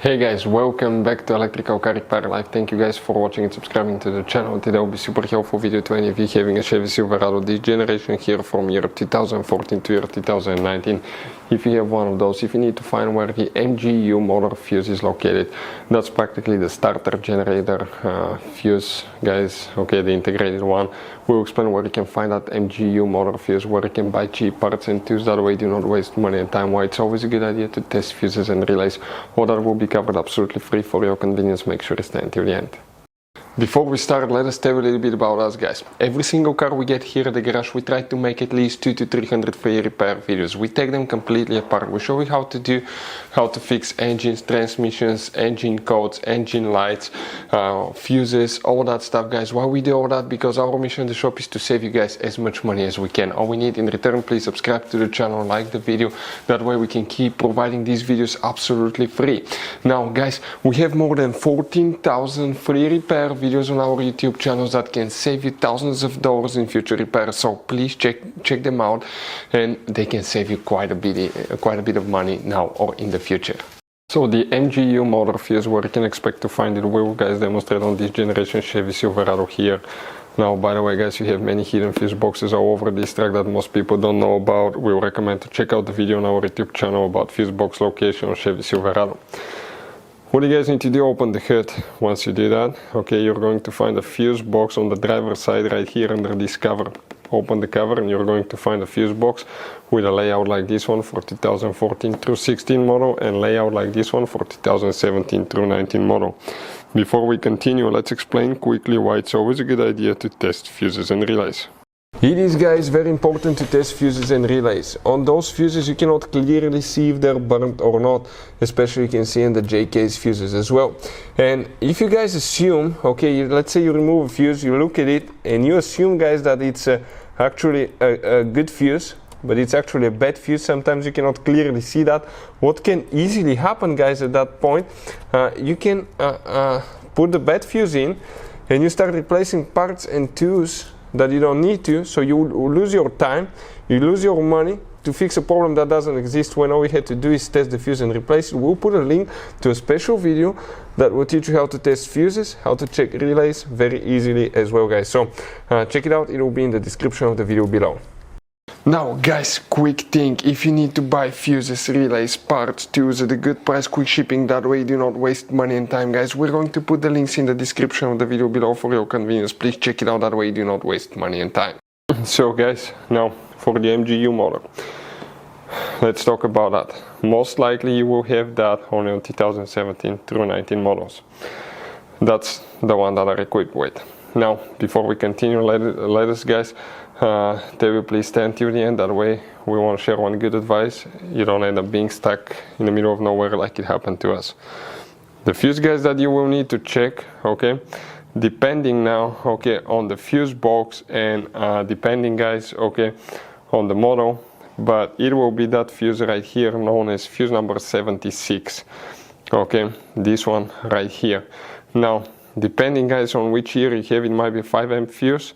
Hey guys, welcome back to Electrical Car Repair Live. Thank you guys for watching and subscribing to the channel. Today will be super helpful video to any of you having a Chevy Silverado this generation here from year 2014 to year 2019. If you have one of those, if you need to find where the Mgu motor fuse is located, that's practically the starter generator fuse, guys. Okay, the integrated one. We'll explain where you can find that Mgu motor fuse, where you can buy cheap parts and tools. That way do not waste money and time. Why it's always a good idea to test fuses and relays. All that will be covered absolutely free for your convenience. Make sure to stay until the end. Before we start, let us tell you a little bit about us, guys. Every single car we get here at the garage, we try to make at least 200 to 300 free repair videos. We take them completely apart. We show you how to fix engines, transmissions, engine codes, engine lights, fuses, all that stuff, guys. Why we do all that? Because our mission in the shop is to save you guys as much money as we can. All we need in return, please subscribe to the channel, like the video. That way we can keep providing these videos absolutely free. Now, guys, we have more than 14,000 free repair videos on our YouTube channels that can save you thousands of dollars in future repairs. So please check them out, and they can save you quite a bit of money now or in the future. So the Mgu motor fuse, where you can expect to find it, we will guys demonstrate on this generation Chevy Silverado here. Now, by the way, guys, you have many hidden fuse boxes all over this truck that most people don't know about. We recommend to check out the video on our YouTube channel about fuse box location on Chevy Silverado. What you guys need to do, open the hood. Once you do that, okay, you're going to find a fuse box on the driver's side right here under this cover. Open the cover and you're going to find a fuse box with a layout like this one for 2014 through 16 model and layout like this one for 2017 through 19 model. Before we continue, let's explain quickly why it's always a good idea to test fuses and relays. It is, guys, very important to test fuses and relays. On those fuses you cannot clearly see if they're burnt or not, especially you can see in the J-case fuses as well. And if you guys assume, okay, let's say you remove a fuse, you look at it and you assume, guys, that it's actually a good fuse, but it's actually a bad fuse. Sometimes you cannot clearly see that. What can easily happen, guys, at that point, you can put the bad fuse in and you start replacing parts and tools that you don't need to, so you lose your time, you lose your money to fix a problem that doesn't exist, when all we had to do is test the fuse and replace it. We'll put a link to a special video that will teach you how to test fuses, how to check relays very easily as well, guys. So check it out, it will be in the description of the video below. Now, guys, quick thing: if you need to buy fuses, relays, parts, tools at a good price, quick shipping, that way do not waste money and time, guys. We're going to put the links in the description of the video below for your convenience. Please check it out, that way do not waste money and time. So, guys, now for the Mgu motor, let's talk about that. Most likely you will have that only on 2017 through 19 models. That's the one that are equipped with. Now, before we continue, let us, guys, they will please stay until the end. That way we want to share one good advice. You don't end up being stuck in the middle of nowhere like it happened to us. The fuse, guys, that you will need to check, okay, depending now, okay, on the fuse box and depending, guys, okay, on the model, but it will be that fuse right here known as fuse number 76, okay, this one right here. Now, depending, guys, on which year you have, it might be 5 amp fuse,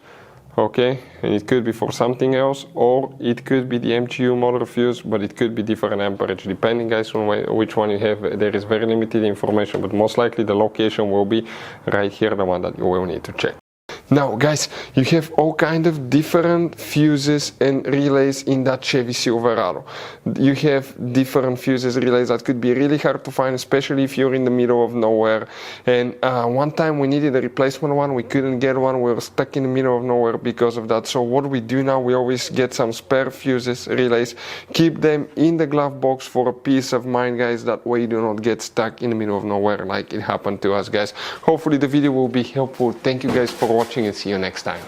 okay, and it could be for something else, or it could be the Mgu motor fuse, but it could be different amperage. Depending, guys, on which one you have, there is very limited information, but most likely the location will be right here, the one that you will need to check. Now, guys, you have all kind of different fuses and relays in that Chevy Silverado. You have different fuses, relays that could be really hard to find, especially if you're in the middle of nowhere. And one time we needed a replacement one, we couldn't get one, we were stuck in the middle of nowhere because of that. So what we do now, we always get some spare fuses, relays, keep them in the glove box for a peace of mind, guys. That way you do not get stuck in the middle of nowhere like it happened to us, guys. Hopefully the video will be helpful. Thank you guys for watching and see you next time.